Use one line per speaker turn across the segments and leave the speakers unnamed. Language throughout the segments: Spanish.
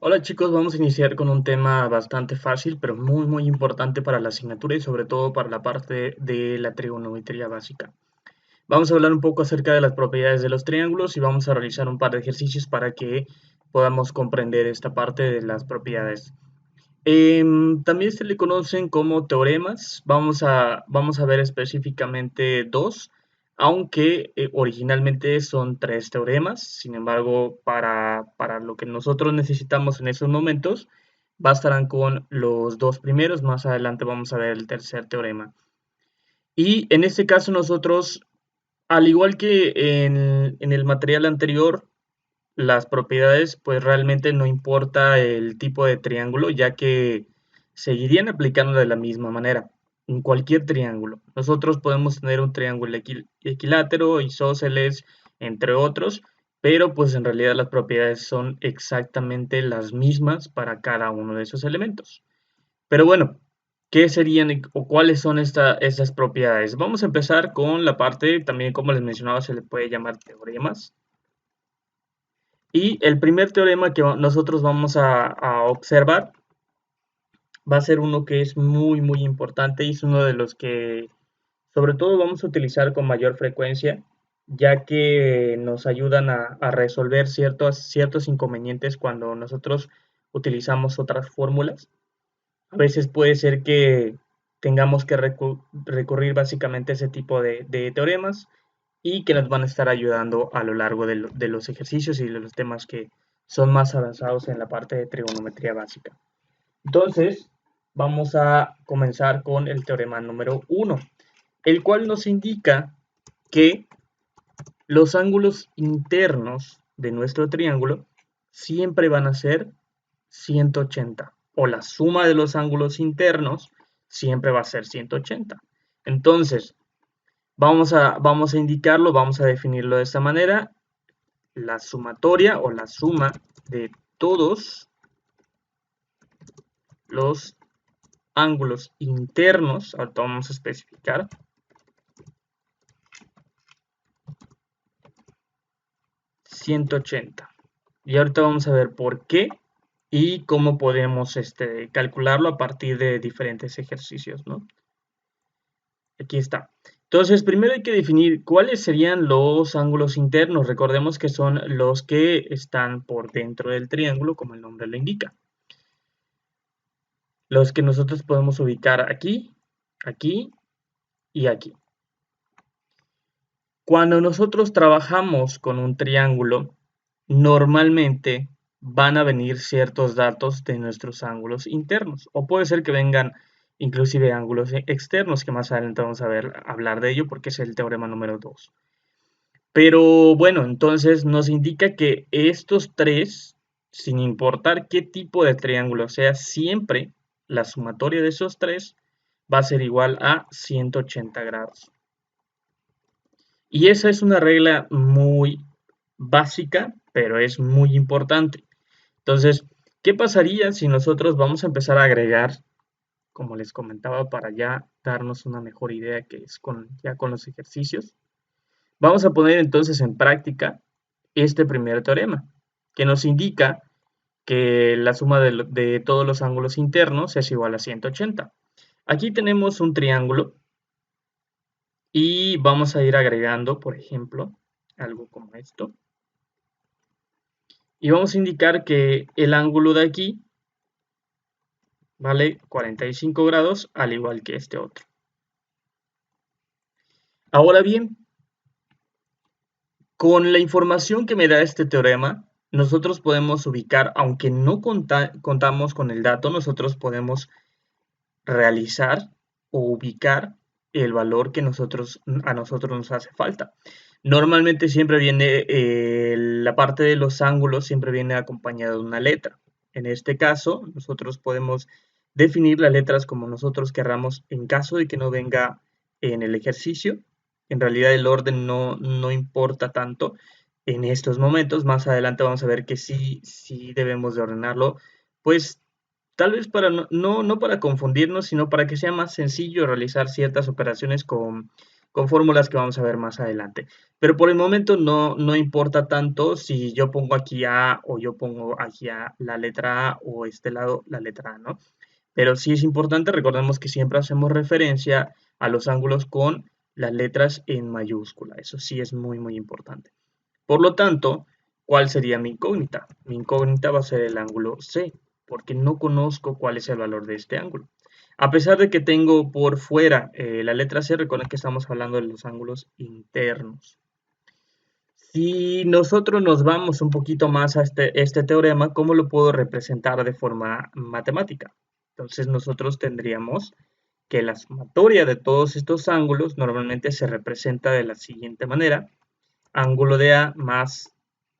Hola chicos, vamos a iniciar con un tema bastante fácil, pero muy importante para la asignatura y sobre todo para la parte de la trigonometría básica. Vamos a hablar un poco acerca de las propiedades de los triángulos y vamos a realizar un par de ejercicios para que podamos comprender esta parte de las propiedades. También se le conocen como teoremas. Vamos a ver específicamente dos, aunque originalmente son tres teoremas. Sin embargo, para lo que nosotros necesitamos en esos momentos, bastarán con los dos primeros. Más adelante vamos a ver el tercer teorema. Y en este caso nosotros, al igual que en el material anterior, las propiedades, pues realmente no importa el tipo de triángulo, ya que seguirían aplicando de la misma manera en cualquier triángulo. Nosotros podemos tener un triángulo equilátero, isósceles, entre otros, pero pues en realidad las propiedades son exactamente las mismas para cada uno de esos elementos. Pero bueno, ¿qué serían o cuáles son estas propiedades? Vamos a empezar con la parte, también como les mencionaba, se le puede llamar teoremas. Y el primer teorema que nosotros vamos a observar va a ser uno que es muy importante y es uno de los que sobre todo vamos a utilizar con mayor frecuencia, ya que nos ayudan a resolver ciertos inconvenientes cuando nosotros utilizamos otras fórmulas. A veces puede ser que tengamos que recurrir básicamente a ese tipo de teoremas y que nos van a estar ayudando a lo largo de los ejercicios y de los temas que son más avanzados en la parte de trigonometría básica. Entonces, vamos a comenzar con el teorema número uno, el cual nos indica que los ángulos internos de nuestro triángulo siempre van a ser 180, o la suma de los ángulos internos siempre va a ser 180. Entonces, vamos a indicarlo, vamos a definirlo de esta manera. La sumatoria o la suma de todos los ángulos internos, ahorita vamos a especificar, 180. Y ahorita vamos a ver por qué y cómo podemos calcularlo a partir de diferentes ejercicios, ¿no? Aquí está. Entonces, primero hay que definir cuáles serían los ángulos internos. Recordemos que son los que están por dentro del triángulo, como el nombre lo indica. Los que nosotros podemos ubicar aquí, aquí y aquí. Cuando nosotros trabajamos con un triángulo, normalmente van a venir ciertos datos de nuestros ángulos internos, o puede ser que vengan inclusive ángulos externos, que más adelante vamos a hablar de ello porque es el teorema número 2. Pero bueno, entonces nos indica que estos tres, sin importar qué tipo de triángulo sea, siempre la sumatoria de esos tres va a ser igual a 180 grados. Y esa es una regla muy básica, pero es muy importante. Entonces, ¿qué pasaría si nosotros vamos a empezar a agregar, como les comentaba, para ya darnos una mejor idea que es ya con los ejercicios? Vamos a poner entonces en práctica este primer teorema, que nos indica que la suma de todos los ángulos internos es igual a 180. Aquí tenemos un triángulo y vamos a ir agregando, por ejemplo, algo como esto. Y vamos a indicar que el ángulo de aquí vale 45 grados, al igual que este otro. Ahora bien, con la información que me da este teorema, nosotros podemos ubicar, aunque no contamos con el dato, nosotros podemos realizar o ubicar el valor que a nosotros nos hace falta. Normalmente siempre viene la parte de los ángulos, siempre viene acompañada de una letra. En este caso, nosotros podemos definir las letras como nosotros querramos en caso de que no venga en el ejercicio. En realidad el orden no importa tanto en estos momentos. Más adelante vamos a ver que sí debemos de ordenarlo, pues tal vez para no para confundirnos, sino para que sea más sencillo realizar ciertas operaciones con fórmulas que vamos a ver más adelante. Pero por el momento no importa tanto si yo pongo aquí A o yo pongo aquí A la letra A o este lado la letra A, ¿no? Pero sí es importante, recordemos que siempre hacemos referencia a los ángulos con las letras en mayúscula. Eso sí es muy importante. Por lo tanto, ¿cuál sería mi incógnita? Mi incógnita va a ser el ángulo C, porque no conozco cuál es el valor de este ángulo. A pesar de que tengo por fuera la letra C, recuerden que estamos hablando de los ángulos internos. Si nosotros nos vamos un poquito más a este teorema, ¿cómo lo puedo representar de forma matemática? Entonces nosotros tendríamos que la sumatoria de todos estos ángulos normalmente se representa de la siguiente manera. Ángulo de A más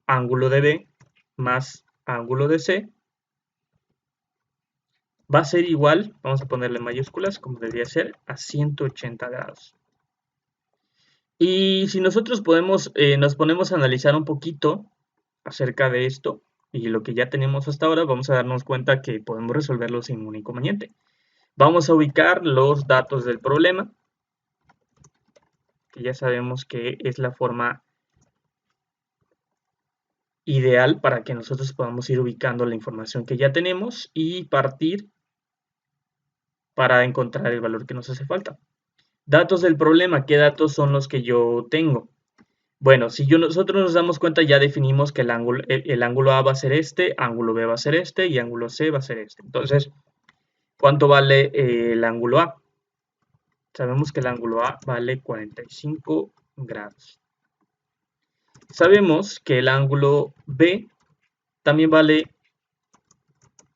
ángulo de B más ángulo de C va a ser igual, vamos a ponerle mayúsculas como debería ser, a 180 grados. Y si nosotros nos ponemos a analizar un poquito acerca de esto y lo que ya tenemos hasta ahora, vamos a darnos cuenta que podemos resolverlo sin ningún inconveniente. Vamos a ubicar los datos del problema, que ya sabemos que es la forma ideal para que nosotros podamos ir ubicando la información que ya tenemos y partir para encontrar el valor que nos hace falta. Datos del problema, ¿qué datos son los que yo tengo? Bueno, si nosotros nos damos cuenta, ya definimos que el ángulo A va a ser este, ángulo B va a ser este y ángulo C va a ser este. Entonces, ¿cuánto vale el ángulo A? Sabemos que el ángulo A vale 45 grados. Sabemos que el ángulo B también vale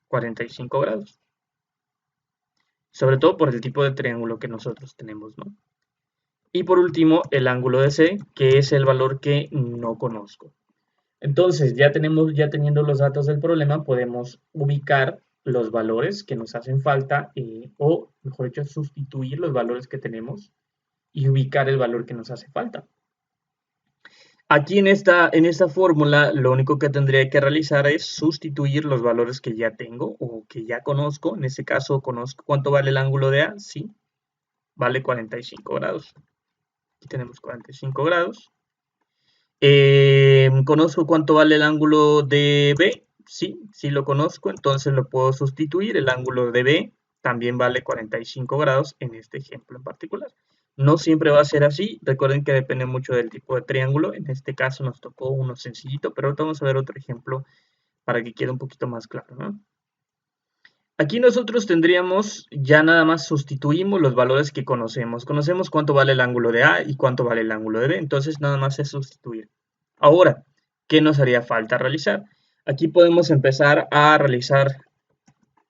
45 grados. Sobre todo por el tipo de triángulo que nosotros tenemos, ¿no? Y por último, el ángulo de C, que es el valor que no conozco. Entonces, ya teniendo los datos del problema, podemos ubicar los valores que nos hacen falta, o mejor dicho, sustituir los valores que tenemos y ubicar el valor que nos hace falta. Aquí en esta fórmula, lo único que tendría que realizar es sustituir los valores que ya tengo o que ya conozco. En este caso, conozco cuánto vale el ángulo de A. Sí, vale 45 grados. Aquí tenemos 45 grados. ¿Conozco cuánto vale el ángulo de B? Sí, sí lo conozco, entonces lo puedo sustituir. El ángulo de B también vale 45 grados en este ejemplo en particular. No siempre va a ser así, recuerden que depende mucho del tipo de triángulo. En este caso nos tocó uno sencillito, pero ahorita vamos a ver otro ejemplo para que quede un poquito más claro, ¿no? Aquí nosotros tendríamos, ya nada más sustituimos los valores que conocemos. Conocemos cuánto vale el ángulo de A y cuánto vale el ángulo de B, entonces nada más es sustituir. Ahora, ¿qué nos haría falta realizar? Aquí podemos empezar a realizar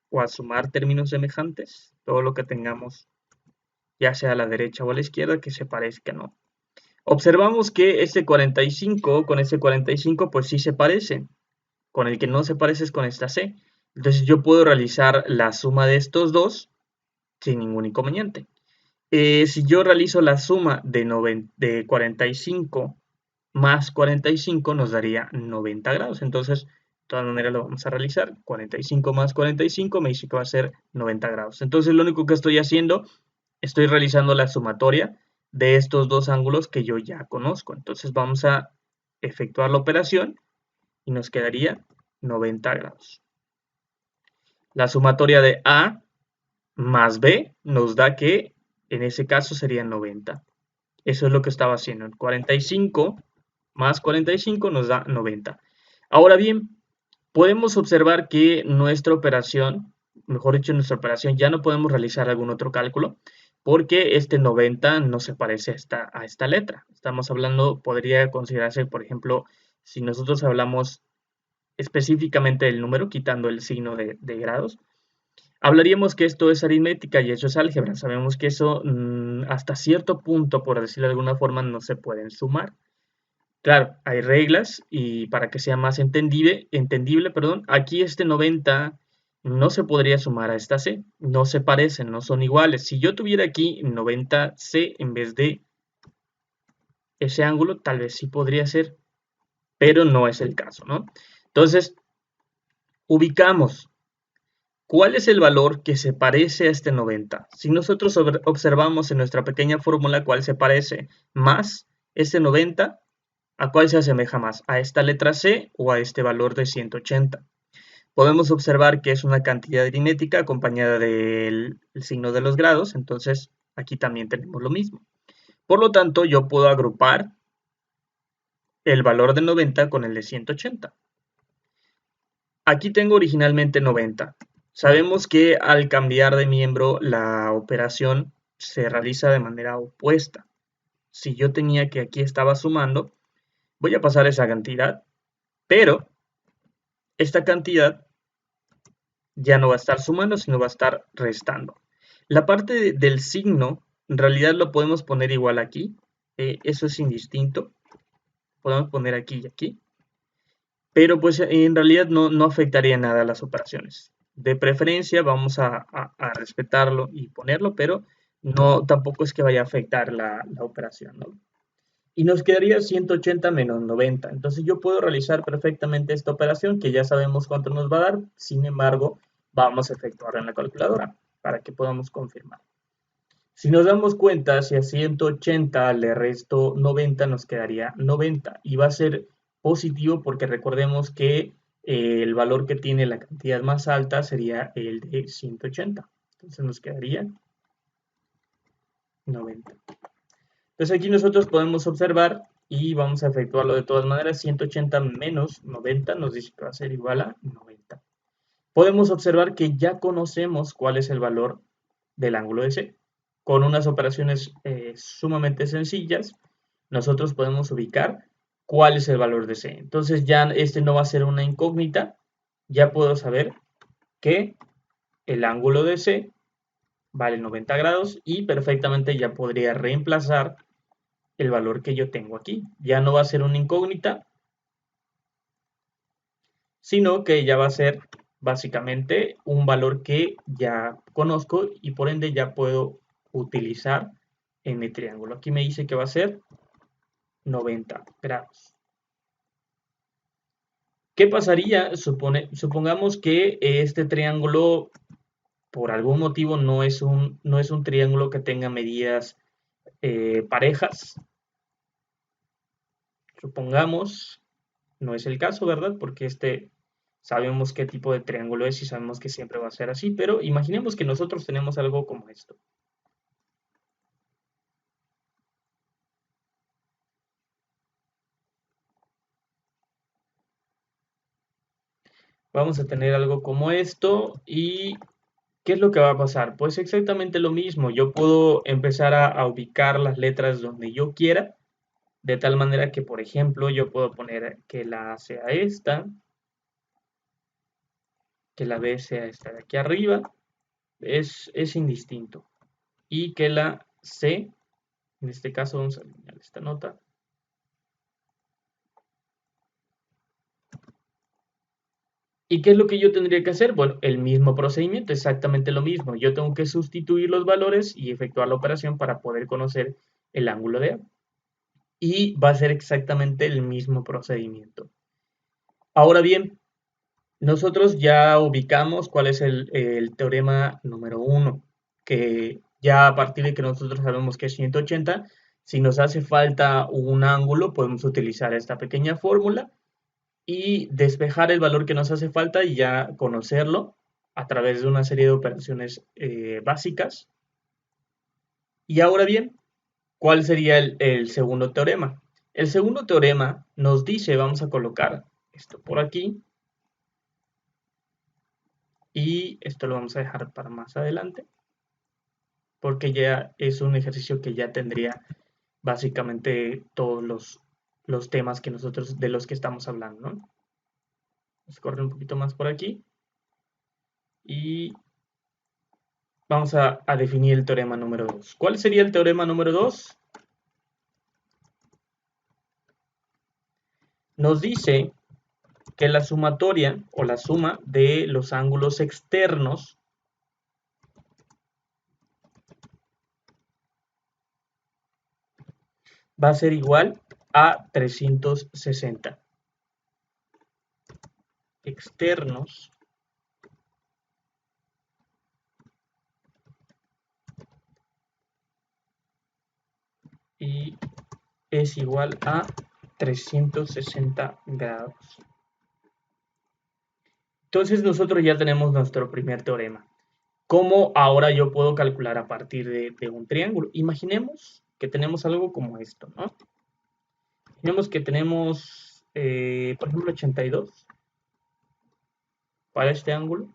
o a sumar términos semejantes, todo lo que tengamos, ya sea a la derecha o a la izquierda, que se parezca, ¿no? Observamos que este 45 con este 45 pues sí se parecen. Con el que no se parece es con esta C. Entonces yo puedo realizar la suma de estos dos sin ningún inconveniente. Si yo realizo la suma de 45 más 45 nos daría 90 grados. Entonces, de todas maneras lo vamos a realizar. 45 más 45 me dice que va a ser 90 grados. Entonces, lo único que estoy haciendo, estoy realizando la sumatoria de estos dos ángulos que yo ya conozco. Entonces, vamos a efectuar la operación y nos quedaría 90 grados. La sumatoria de A más B nos da que en ese caso sería 90. Eso es lo que estaba haciendo. 45 más 45 nos da 90. Ahora bien, podemos observar que nuestra operación, mejor dicho, nuestra operación ya no podemos realizar algún otro cálculo porque este 90 no se parece a esta letra. Estamos hablando, podría considerarse, por ejemplo, si nosotros hablamos específicamente del número, quitando el signo de grados, hablaríamos que esto es aritmética y eso es álgebra. Sabemos que eso hasta cierto punto, por decirlo de alguna forma, no se pueden sumar. Claro, hay reglas y para que sea más entendible, perdón, aquí este 90 no se podría sumar a esta C, no se parecen, no son iguales. Si yo tuviera aquí 90C en vez de ese ángulo, tal vez sí podría ser, pero no es el caso, ¿no? Entonces, ubicamos ¿Cuál es el valor que se parece a este 90? Si nosotros observamos en nuestra pequeña fórmula cuál se parece más este 90, ¿a cuál se asemeja más? ¿A esta letra C o a este valor de 180? Podemos observar que es una cantidad aritmética acompañada del signo de los grados, entonces aquí también tenemos lo mismo. Por lo tanto, yo puedo agrupar el valor de 90 con el de 180. Aquí tengo originalmente 90. Sabemos que al cambiar de miembro la operación se realiza de manera opuesta. Si yo tenía que aquí estaba sumando, voy a pasar esa cantidad, pero esta cantidad ya no va a estar sumando, sino va a estar restando. La parte del signo, en realidad lo podemos poner igual aquí, eso es indistinto, podemos poner aquí y aquí, pero pues en realidad no afectaría nada a las operaciones. De preferencia vamos a respetarlo y ponerlo, pero no tampoco es que vaya a afectar la operación, ¿no? Y nos quedaría 180 menos 90. Entonces yo puedo realizar perfectamente esta operación que ya sabemos cuánto nos va a dar, sin embargo, vamos a efectuarla en la calculadora para que podamos confirmar. Si nos damos cuenta, si a 180 le resto 90, nos quedaría 90 y va a ser positivo porque recordemos que el valor que tiene la cantidad más alta sería el de 180. Entonces nos quedaría 90. Entonces aquí nosotros podemos observar y vamos a efectuarlo de todas maneras. 180 menos 90 nos dice que va a ser igual a 90. Podemos observar que ya conocemos cuál es el valor del ángulo de C. Con unas operaciones sumamente sencillas, nosotros podemos ubicar cuál es el valor de C. Entonces ya este no va a ser una incógnita, ya puedo saber que el ángulo de C vale 90 grados y perfectamente ya podría reemplazar el valor que yo tengo aquí. Ya no va a ser una incógnita, sino que ya va a ser básicamente un valor que ya conozco y por ende ya puedo utilizar en mi triángulo. Aquí me dice que va a ser 90 grados. ¿Qué pasaría? Supongamos que este triángulo por algún motivo no es un triángulo que tenga medidas parejas. Supongamos, no es el caso, ¿verdad? Porque sabemos qué tipo de triángulo es y sabemos que siempre va a ser así, pero imaginemos que nosotros tenemos algo como esto. Vamos a tener algo como esto y ¿qué es lo que va a pasar? Pues exactamente lo mismo. Yo puedo empezar a ubicar las letras donde yo quiera, de tal manera que, por ejemplo, yo puedo poner que la A sea esta, que la B sea esta de aquí arriba, es indistinto. Y que la C, en este caso vamos a eliminar esta nota, ¿y qué es lo que yo tendría que hacer? Bueno, el mismo procedimiento, exactamente lo mismo. Yo tengo que sustituir los valores y efectuar la operación para poder conocer el ángulo de A. Y va a ser exactamente el mismo procedimiento. Ahora bien, nosotros ya ubicamos cuál es el teorema número 1, que ya a partir de que nosotros sabemos que es 180, si nos hace falta un ángulo, podemos utilizar esta pequeña fórmula y despejar el valor que nos hace falta y ya conocerlo a través de una serie de operaciones básicas. Y ahora bien, ¿cuál sería el segundo teorema? El segundo teorema nos dice, vamos a colocar esto por aquí, y esto lo vamos a dejar para más adelante, porque ya es un ejercicio que ya tendría básicamente todos los temas que nosotros, de los que estamos hablando, ¿no? Vamos a correr un poquito más por aquí, y vamos a definir el teorema número 2. ¿Cuál sería el teorema número 2? Nos dice que la sumatoria o la suma de los ángulos externos va a ser igual a 360. Externos y es igual a 360 grados. Entonces nosotros ya tenemos nuestro primer teorema. ¿Cómo ahora yo puedo calcular a partir de un triángulo? Imaginemos que tenemos algo como esto, ¿no? Imaginemos que tenemos, por ejemplo, 82 para este ángulo.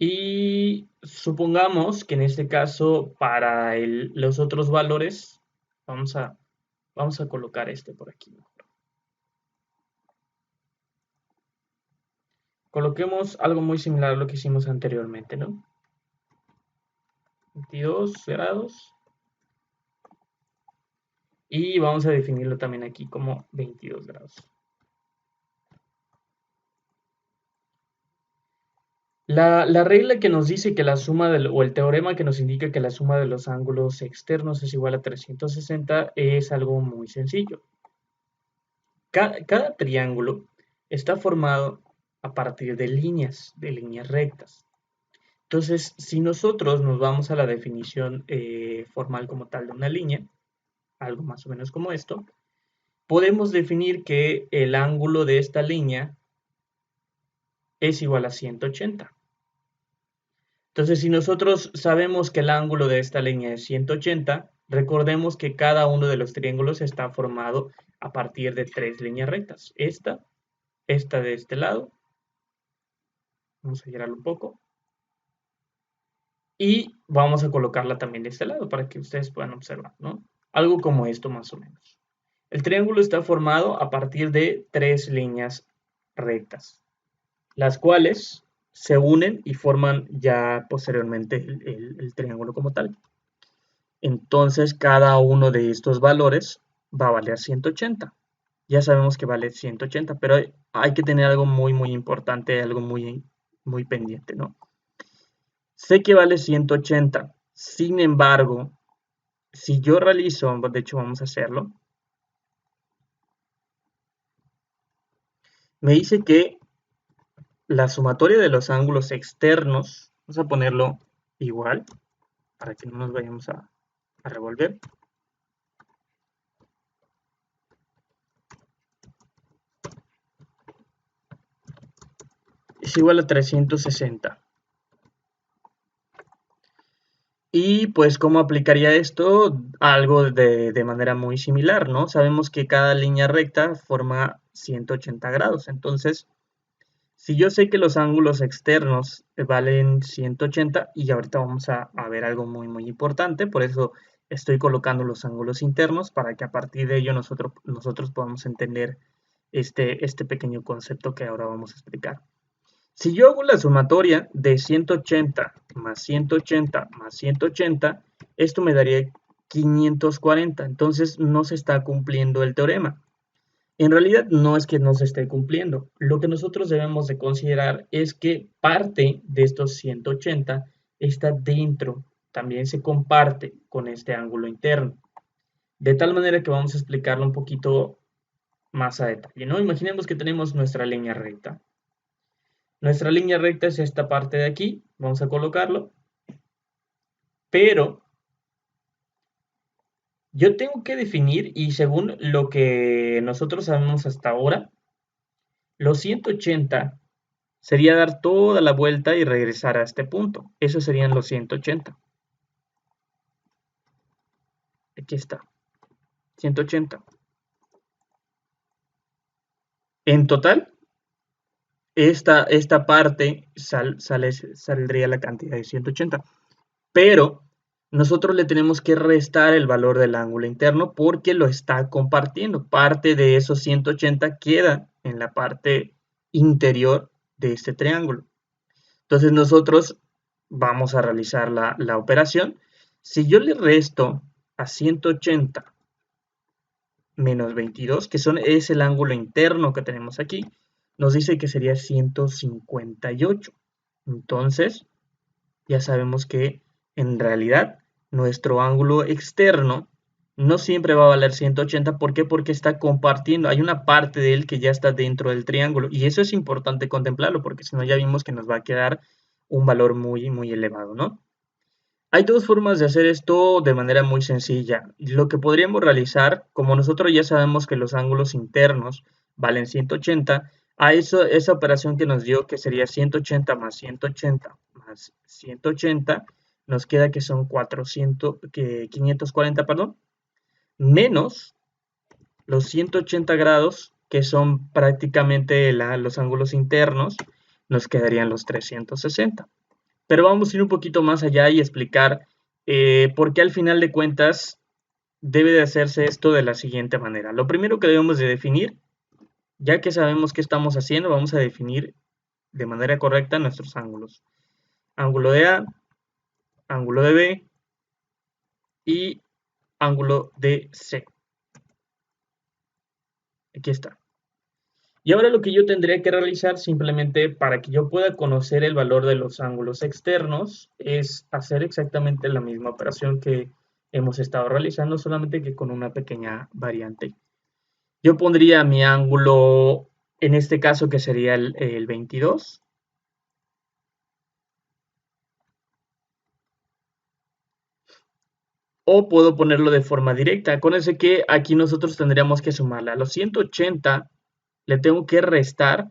Y supongamos que en este caso, para los otros valores, vamos a colocar este por aquí mejor. Coloquemos algo muy similar a lo que hicimos anteriormente, ¿no? 22 grados. Y vamos a definirlo también aquí como 22 grados. La regla que nos dice que la suma o el teorema que nos indica que la suma de los ángulos externos es igual a 360 es algo muy sencillo. Cada triángulo está formado a partir de líneas rectas. Entonces, si nosotros nos vamos a la definición formal como tal de una línea, algo más o menos como esto, podemos definir que el ángulo de esta línea es igual a 180. Entonces, si nosotros sabemos que el ángulo de esta línea es 180, recordemos que cada uno de los triángulos está formado a partir de tres líneas rectas. Esta de este lado, vamos a girarlo un poco, y vamos a colocarla también de este lado para que ustedes puedan observar, ¿no? Algo como esto más o menos. El triángulo está formado a partir de tres líneas rectas, las cuales se unen y forman ya posteriormente el triángulo como tal. Entonces, cada uno de estos valores va a valer 180. Ya sabemos que vale 180, pero hay que tener algo muy importante, algo muy pendiente, ¿no? Sé que vale 180, sin embargo, si yo realizo, de hecho vamos a hacerlo, me dice que la sumatoria de los ángulos externos, vamos a ponerlo igual, para que no nos vayamos a revolver. Es igual a 360. Y pues, ¿cómo aplicaría esto? Algo de manera muy similar, ¿no? Sabemos que cada línea recta forma 180 grados. Entonces, si yo sé que los ángulos externos valen 180, y ahorita vamos a ver algo muy importante, por eso estoy colocando los ángulos internos, para que a partir de ello nosotros podamos entender este pequeño concepto que ahora vamos a explicar. Si yo hago la sumatoria de 180 más 180 más 180, esto me daría 540. Entonces no se está cumpliendo el teorema. En realidad no es que no se esté cumpliendo. Lo que nosotros debemos de considerar es que parte de estos 180 está dentro, también se comparte con este ángulo interno. De tal manera que vamos a explicarlo un poquito más a detalle, ¿no? Imaginemos que tenemos nuestra línea recta. Nuestra línea recta es esta parte de aquí, vamos a colocarlo, pero yo tengo que definir, y según lo que nosotros sabemos hasta ahora, los 180 sería dar toda la vuelta y regresar a este punto. Esos serían los 180. Aquí está, 180. En total, esta parte saldría la cantidad de 180. Pero nosotros le tenemos que restar el valor del ángulo interno porque lo está compartiendo. Parte de esos 180 queda en la parte interior de este triángulo. Entonces nosotros vamos a realizar la operación. Si yo le resto a 180 menos 22, que es el ángulo interno que tenemos aquí, nos dice que sería 158. Entonces, ya sabemos que en realidad nuestro ángulo externo no siempre va a valer 180. ¿Por qué? Porque está compartiendo. Hay una parte de él que ya está dentro del triángulo. Y eso es importante contemplarlo, porque si no ya vimos que nos va a quedar un valor muy, muy elevado, ¿no? Hay dos formas de hacer esto de manera muy sencilla. Lo que podríamos realizar, como nosotros ya sabemos que los ángulos internos valen 180, a eso, esa operación que nos dio, que sería 180 más 180 más 180, nos queda que son 540, perdón, menos los 180 grados, que son prácticamente los ángulos internos, nos quedarían los 360. Pero vamos a ir un poquito más allá y explicar por qué al final de cuentas debe de hacerse esto de la siguiente manera. Lo primero que debemos de definir, ya que sabemos qué estamos haciendo, vamos a definir de manera correcta nuestros ángulos. Ángulo de A, ángulo de B y ángulo de C. Aquí está. Y ahora lo que yo tendría que realizar simplemente para que yo pueda conocer el valor de los ángulos externos es hacer exactamente la misma operación que hemos estado realizando, solamente que con una pequeña variante. Yo pondría mi ángulo, en este caso que sería el 22. O puedo ponerlo de forma directa. Acuérdense que aquí nosotros tendríamos que sumarle a los 180, le tengo que restar.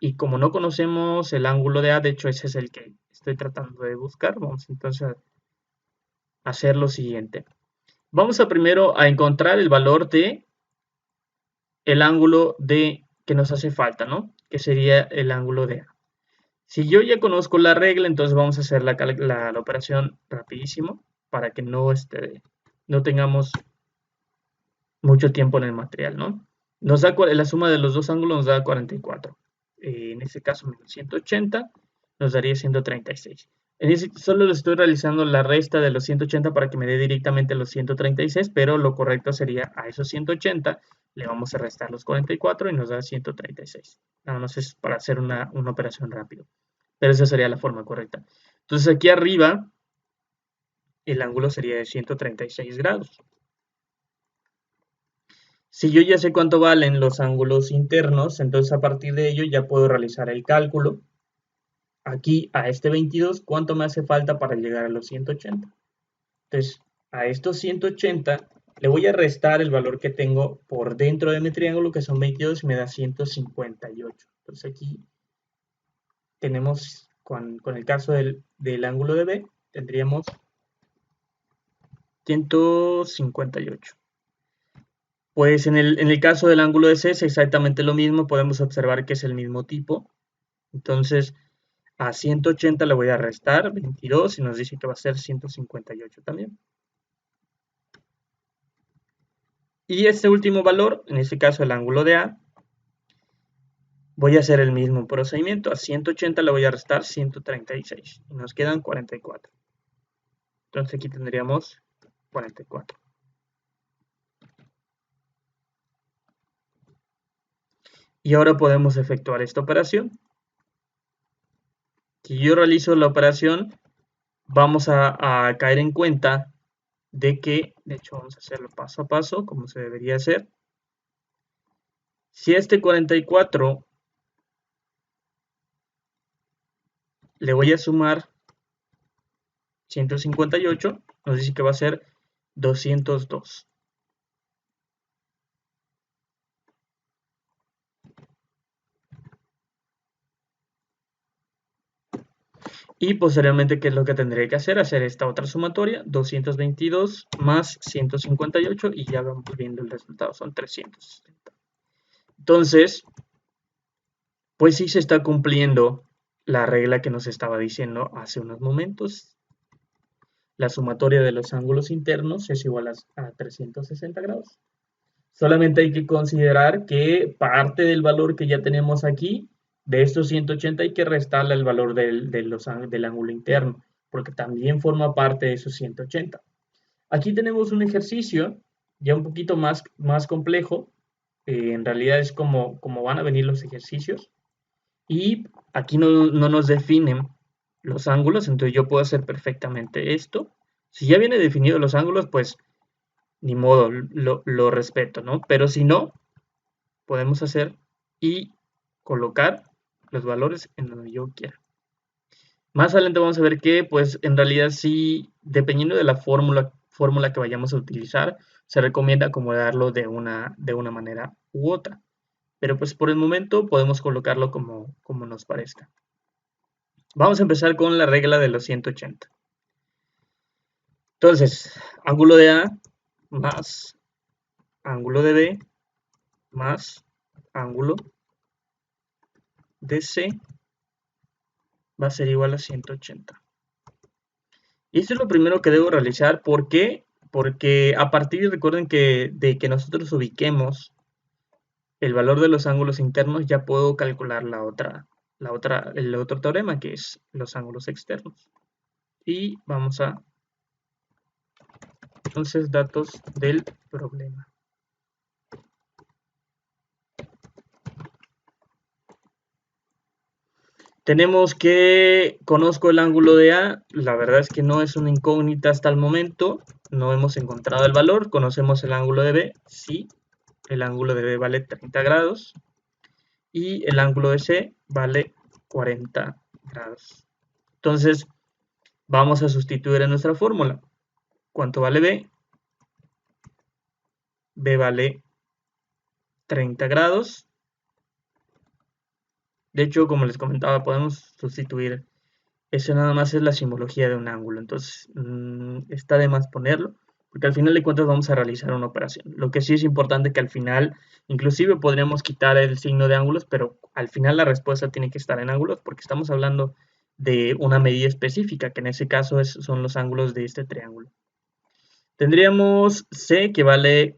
Y como no conocemos el ángulo de A, de hecho ese es el que estoy tratando de buscar, vamos entonces a hacer lo siguiente. Vamos a primero a encontrar el valor de el ángulo de que nos hace falta, ¿no? Que sería el ángulo de A. Si yo ya conozco la regla, entonces vamos a hacer la operación rapidísimo para que no tengamos mucho tiempo en el material, ¿no? Nos da la suma de los dos ángulos nos da 44. En este caso, menos 180 nos daría 136. Solo le estoy realizando la resta de los 180 para que me dé directamente los 136, pero lo correcto sería a esos 180 le vamos a restar los 44 y nos da 136. Nada más es para hacer una operación rápido, pero esa sería la forma correcta. Entonces aquí arriba el ángulo sería de 136 grados. Si yo ya sé cuánto valen los ángulos internos, entonces a partir de ello ya puedo realizar el cálculo. Aquí a este 22, ¿cuánto me hace falta para llegar a los 180? Entonces, a estos 180 le voy a restar el valor que tengo por dentro de mi triángulo, que son 22, y me da 158. Entonces aquí tenemos, con el caso del ángulo de B, tendríamos 158. Pues en el caso del ángulo de C es exactamente lo mismo, podemos observar que es el mismo tipo. Entonces, a 180 le voy a restar 22 y nos dice que va a ser 158 también. Y este último valor, en este caso el ángulo de A, voy a hacer el mismo procedimiento. A 180 le voy a restar 136 y nos quedan 44. Entonces aquí tendríamos 44. Y ahora podemos efectuar esta operación. Si yo realizo la operación, vamos a caer en cuenta de que, de hecho vamos a hacerlo paso a paso, como se debería hacer. Si a este 44 le voy a sumar 158, nos dice que va a ser 202. Y posteriormente, ¿qué es lo que tendré que hacer? Hacer esta otra sumatoria, 222 más 158 y ya vamos viendo el resultado, son 360. Entonces, pues sí se está cumpliendo la regla que nos estaba diciendo hace unos momentos. La sumatoria de los ángulos internos es igual a 360 grados. Solamente hay que considerar que parte del valor que ya tenemos aquí, de estos 180, hay que restarle el valor del ángulo interno, porque también forma parte de esos 180. Aquí tenemos un ejercicio ya un poquito más complejo. En realidad es como van a venir los ejercicios. Y aquí no nos definen los ángulos, entonces yo puedo hacer perfectamente esto. Si ya viene definido los ángulos, pues ni modo, lo respeto, ¿no? Pero si no, podemos hacer y colocar los valores en donde yo quiera. Más adelante vamos a ver que, pues, en realidad sí, dependiendo de la fórmula que vayamos a utilizar, se recomienda acomodarlo de una manera u otra. Pero pues por el momento podemos colocarlo como nos parezca. Vamos a empezar con la regla de los 180. Entonces, ángulo de A más ángulo de B más ángulo de C va a ser igual a 180. Y esto es lo primero que debo realizar. ¿Por qué? Porque a partir, recuerden que de que nosotros ubiquemos el valor de los ángulos internos, ya puedo calcular el otro teorema, que es los ángulos externos. Y vamos a, entonces, datos del problema. Tenemos que conozco el ángulo de A, la verdad es que no es una incógnita hasta el momento, no hemos encontrado el valor, conocemos el ángulo de B, sí, el ángulo de B vale 30 grados y el ángulo de C vale 40 grados. Entonces, vamos a sustituir en nuestra fórmula. ¿Cuánto vale B? B vale 30 grados. De hecho, como les comentaba, podemos sustituir. Eso nada más es la simbología de un ángulo. Entonces, está de más ponerlo, porque al final de cuentas vamos a realizar una operación. Lo que sí es importante que al final, inclusive podríamos quitar el signo de ángulos, pero al final la respuesta tiene que estar en ángulos, porque estamos hablando de una medida específica, que en ese caso son los ángulos de este triángulo. Tendríamos C que vale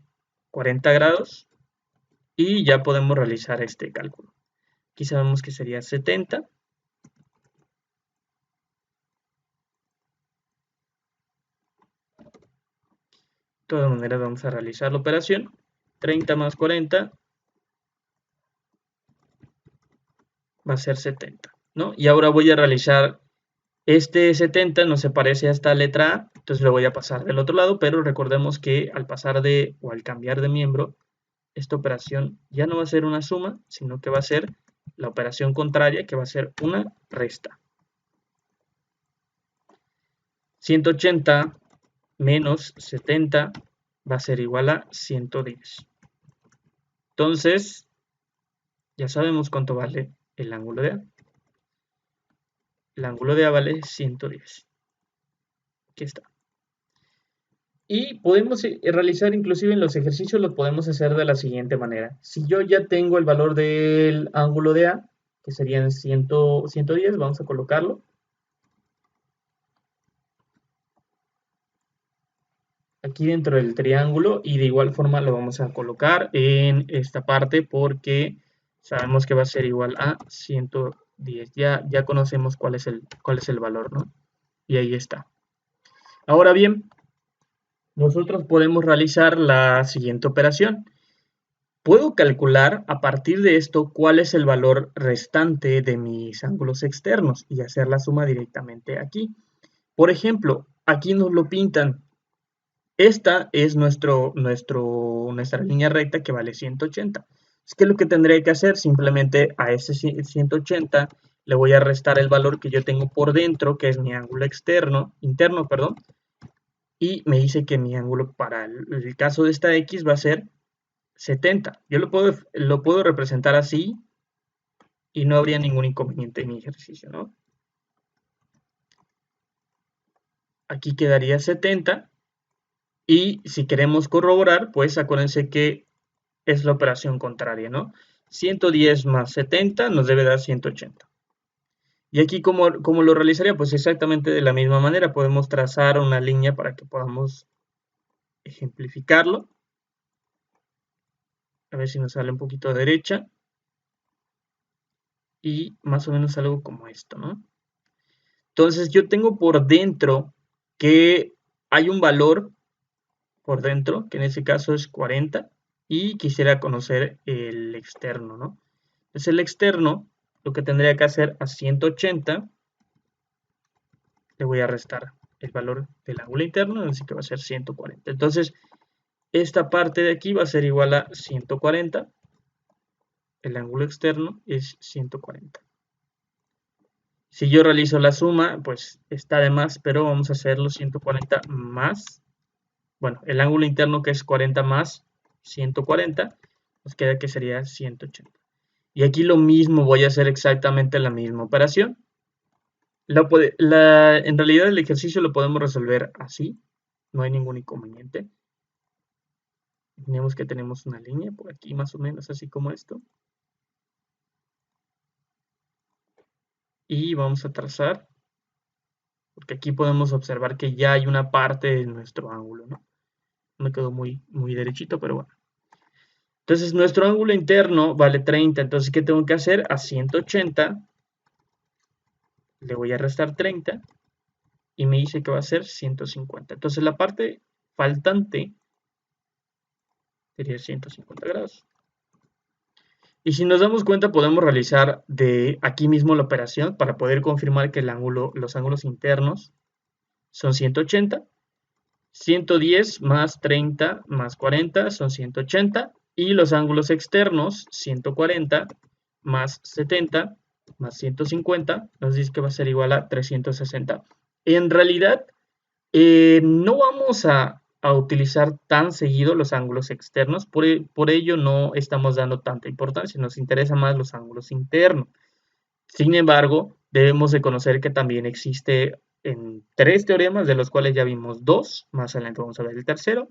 40 grados y ya podemos realizar este cálculo. Aquí sabemos que sería 70. De todas maneras vamos a realizar la operación. 30 más 40 va a ser 70, ¿no? Y ahora voy a realizar este 70, no se parece a esta letra A, entonces lo voy a pasar del otro lado, pero recordemos que al pasar de o al cambiar de miembro, esta operación ya no va a ser una suma, sino que va a ser la operación contraria, que va a ser una resta. 180 menos 70 va a ser igual a 110. Entonces, ya sabemos cuánto vale el ángulo de A. El ángulo de A vale 110. Aquí está. Y podemos realizar, inclusive en los ejercicios, lo podemos hacer de la siguiente manera. Si yo ya tengo el valor del ángulo de A, que serían 110, vamos a colocarlo. Aquí dentro del triángulo y de igual forma lo vamos a colocar en esta parte porque sabemos que va a ser igual a 110. Ya conocemos cuál es el valor, ¿no? Y ahí está. Ahora bien, nosotros podemos realizar la siguiente operación. Puedo calcular a partir de esto cuál es el valor restante de mis ángulos externos y hacer la suma directamente aquí. Por ejemplo, aquí nos lo pintan. Esta es nuestra línea recta que vale 180. Es que lo que tendré que hacer, simplemente a ese 180 le voy a restar el valor que yo tengo por dentro, que es mi ángulo interno, perdón, y me dice que mi ángulo para el caso de esta X va a ser 70. Yo lo puedo representar así y no habría ningún inconveniente en mi ejercicio, ¿no? Aquí quedaría 70 y si queremos corroborar, pues acuérdense que es la operación contraria, ¿no? 110 más 70 nos debe dar 180. Y aquí, ¿cómo lo realizaría? Pues exactamente de la misma manera. Podemos trazar una línea para que podamos ejemplificarlo. A ver si nos sale un poquito a derecha. Y más o menos algo como esto, ¿no? Entonces yo tengo por dentro que hay un valor por dentro, que en este caso es 40, y quisiera conocer el externo, ¿no? Entonces el externo, lo que tendría que hacer a 180, le voy a restar el valor del ángulo interno, así que va a ser 140. Entonces, esta parte de aquí va a ser igual a 140, el ángulo externo es 140. Si yo realizo la suma, pues está de más, pero vamos a hacerlo 140 más, bueno, el ángulo interno que es 40 más 140, nos queda que sería 180. Y aquí lo mismo, voy a hacer exactamente la misma operación. En realidad el ejercicio lo podemos resolver así, no hay ningún inconveniente. Tenemos que tenemos una línea por aquí más o menos así como esto. Y vamos a trazar, porque aquí podemos observar que ya hay una parte de nuestro ángulo, ¿no? Me quedó muy derechito, pero bueno. Entonces nuestro ángulo interno vale 30, entonces ¿qué tengo que hacer? A 180 le voy a restar 30 y me dice que va a ser 150. Entonces la parte faltante sería 150 grados. Y si nos damos cuenta, podemos realizar de aquí mismo la operación para poder confirmar que los ángulos internos son 180, 110 más 30 más 40 son 180, y los ángulos externos, 140 más 70 más 150, nos dice que va a ser igual a 360. En realidad, no vamos a utilizar tan seguido los ángulos externos, por ello no estamos dando tanta importancia, nos interesan más los ángulos internos. Sin embargo, debemos de conocer que también existe en 3 teoremas, de los cuales ya vimos 2, más adelante vamos a ver el tercero.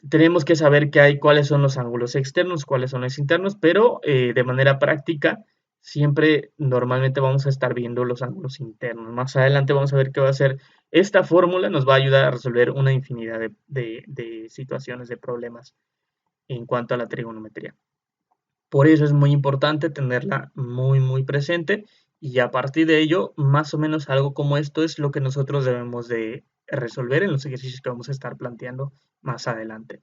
Tenemos que saber cuáles son los ángulos externos, cuáles son los internos, pero de manera práctica siempre normalmente vamos a estar viendo los ángulos internos. Más adelante vamos a ver qué va a ser. Esta fórmula nos va a ayudar a resolver una infinidad de situaciones, de problemas en cuanto a la trigonometría. Por eso es muy importante tenerla muy presente, y a partir de ello, más o menos algo como esto es lo que nosotros debemos de resolver en los ejercicios que vamos a estar planteando más adelante.